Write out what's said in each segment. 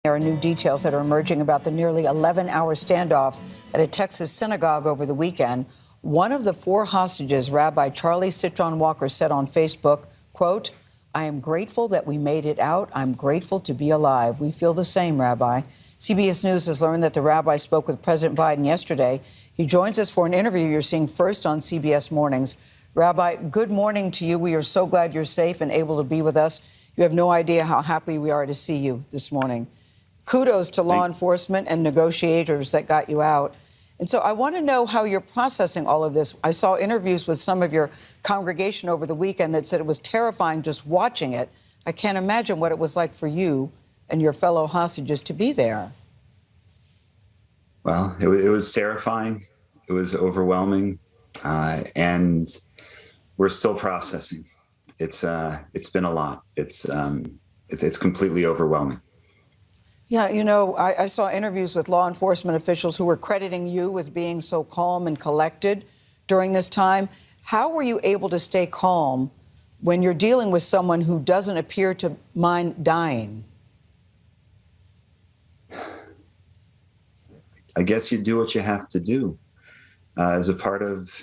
There are new details that are emerging about the nearly 11-hour standoff at a Texas synagogue over the weekend. One of the 4 hostages, Rabbi Charlie Cytron-Walker, said on Facebook, quote, "I am grateful that we made it out. I'm grateful to be alive. We feel the same, Rabbi." CBS News has learned that the rabbi spoke with President Biden yesterday. He joins us for an interview you're seeing first on CBS Mornings. Rabbi, good morning to you. We are so glad you're safe and able to be with us. You have no idea how happy we are to see you this morning. Kudos to law enforcement and negotiators that got you out. And so I want to know how you're processing all of this. I saw interviews with some of your congregation over the weekend that said it was terrifying just watching it. I can't imagine what it was like for you and your fellow hostages to be there. Well, it was terrifying. It was overwhelming. And we're still processing. It's been a lot. It's completely overwhelming. Yeah, you know, I saw interviews with law enforcement officials who were crediting you with being so calm and collected during this time. How were you able to stay calm when you're dealing with someone who doesn't appear to mind dying? I guess you do what you have to do. As a part of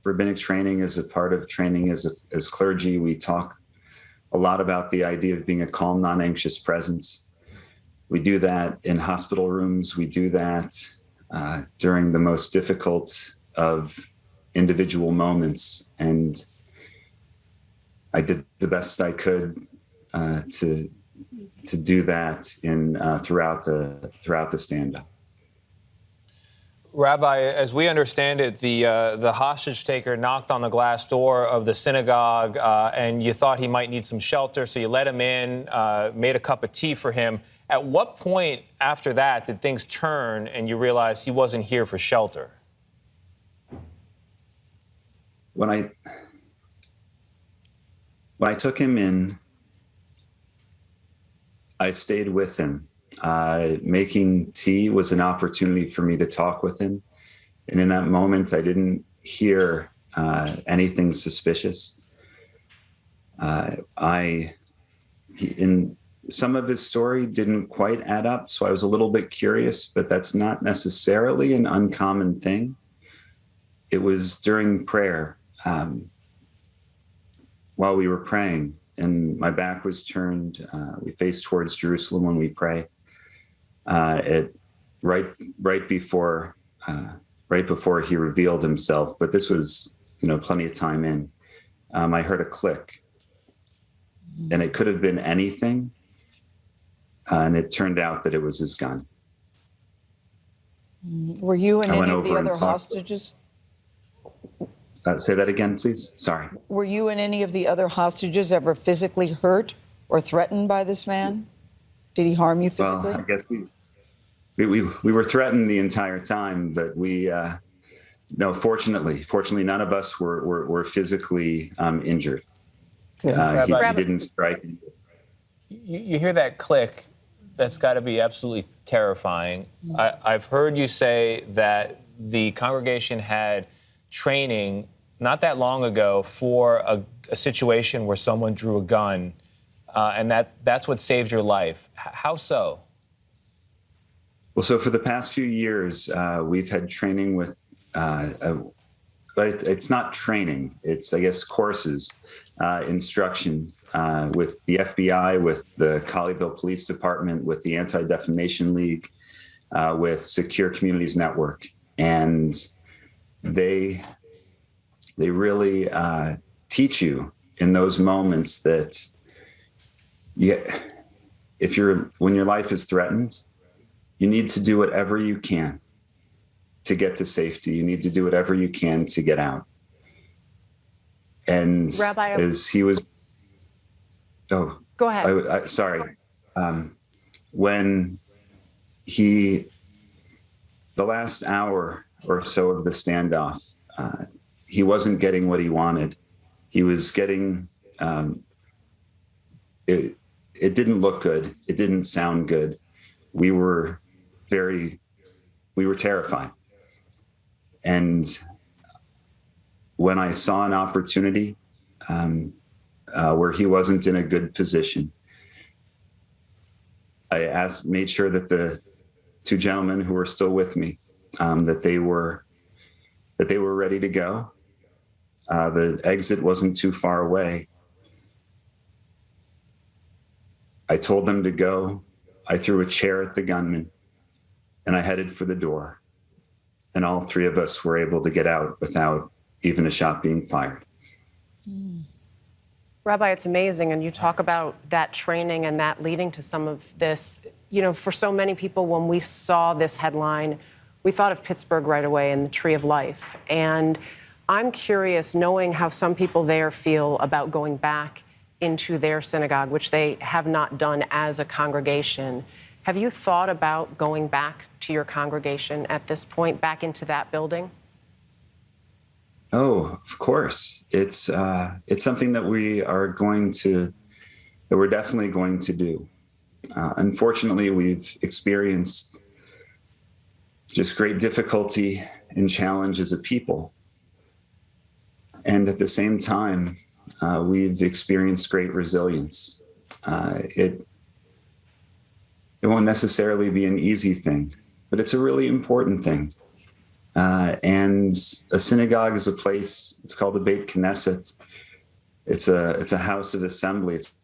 rabbinic training, as a part of training as clergy, we talk a lot about the idea of being a calm, non-anxious presence. We do that in hospital rooms. We do that during the most difficult of individual moments. And I did the best I could to do that throughout the standoff. Rabbi, as we understand it, the hostage taker knocked on the glass door of the synagogue, and you thought he might need some shelter, so you let him in, made a cup of tea for him. At what point after that did things turn and you realized he wasn't here for shelter? When I took him in, I stayed with him. Making tea was an opportunity for me to talk with him. And in that moment, I didn't hear anything suspicious. In some of his story didn't quite add up, so I was a little bit curious, but that's not necessarily an uncommon thing. It was during prayer, while we were praying, and my back was turned. We face towards Jerusalem when we pray. Right before he revealed himself, but this was, plenty of time in. I heard a click, and it could have been anything, and it turned out that it was his gun. Were you and any of the other hostages? Say that again, please. Sorry. Were you and any of the other hostages ever physically hurt or threatened by this man? Did he harm you physically? Well, I guess we were threatened the entire time, but no, fortunately, none of us were physically injured. He didn't strike. You hear that click, that's got to be absolutely terrifying. I've heard you say that the congregation had training not that long ago for a situation where someone drew a gun, and that's what saved your life. How so? Well, so for the past few years, we've had training with, but it's not training. It's, I guess, courses, instruction with the FBI, with the Colleyville Police Department, with the Anti-Defamation League, with Secure Communities Network. And they really teach you in those moments that when your life is threatened, you need to do whatever you can to get to safety. You need to do whatever you can to get out. And Rabbi, as he was, go ahead. Sorry. When the last hour or so of the standoff, he wasn't getting what he wanted. He was getting, it didn't look good. It didn't sound good. We were terrified. And when I saw an opportunity where he wasn't in a good position, made sure that the two gentlemen who were still with me, that they were ready to go. The exit wasn't too far away. I told them to go. I threw a chair at the gunman, and I headed for the door. And all three of us were able to get out without even a shot being fired. Rabbi, it's amazing. And you talk about that training and that leading to some of this. You know, for so many people, when we saw this headline, we thought of Pittsburgh right away and the Tree of Life. And I'm curious, knowing how some people there feel about going back into their synagogue, which they have not done as a congregation. Have you thought about going back to your congregation at this point, back into that building? Oh, of course. It's something that we're definitely going to do. Unfortunately, we've experienced just great difficulty and challenge as a people. And at the same time, we've experienced great resilience. It won't necessarily be an easy thing, but it's a really important thing. And a synagogue is a place, it's called the Beit Knesset. It's a house of assembly. It's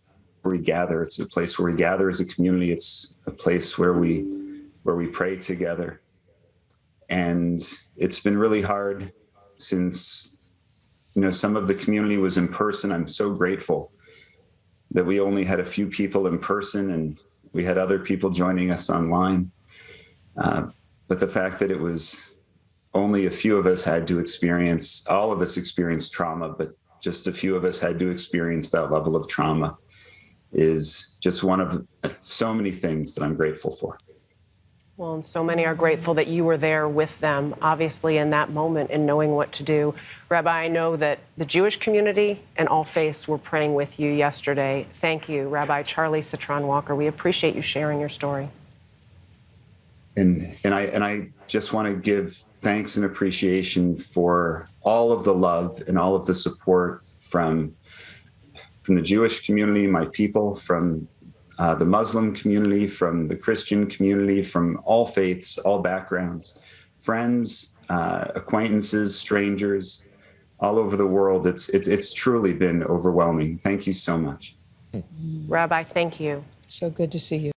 where we gather. It's a place where we gather as a community. It's a place where we pray together. And it's been really hard since, some of the community was in person. I'm so grateful that we only had a few people in person and we had other people joining us online. But the fact that it was only a few of us had to experience, all of us experienced trauma, but just a few of us had to experience that level of trauma is just one of so many things that I'm grateful for. Well, and so many are grateful that you were there with them, obviously, in that moment and knowing what to do. Rabbi, I know that the Jewish community and all faiths were praying with you yesterday. Thank you, Rabbi Charlie Cytron-Walker. We appreciate you sharing your story. And I just want to give thanks and appreciation for all of the love and all of the support from the Jewish community, my people, from the Muslim community, from the Christian community, from all faiths, all backgrounds, friends, acquaintances, strangers, all over the world. It's truly been overwhelming. Thank you so much. Rabbi, thank you. So good to see you.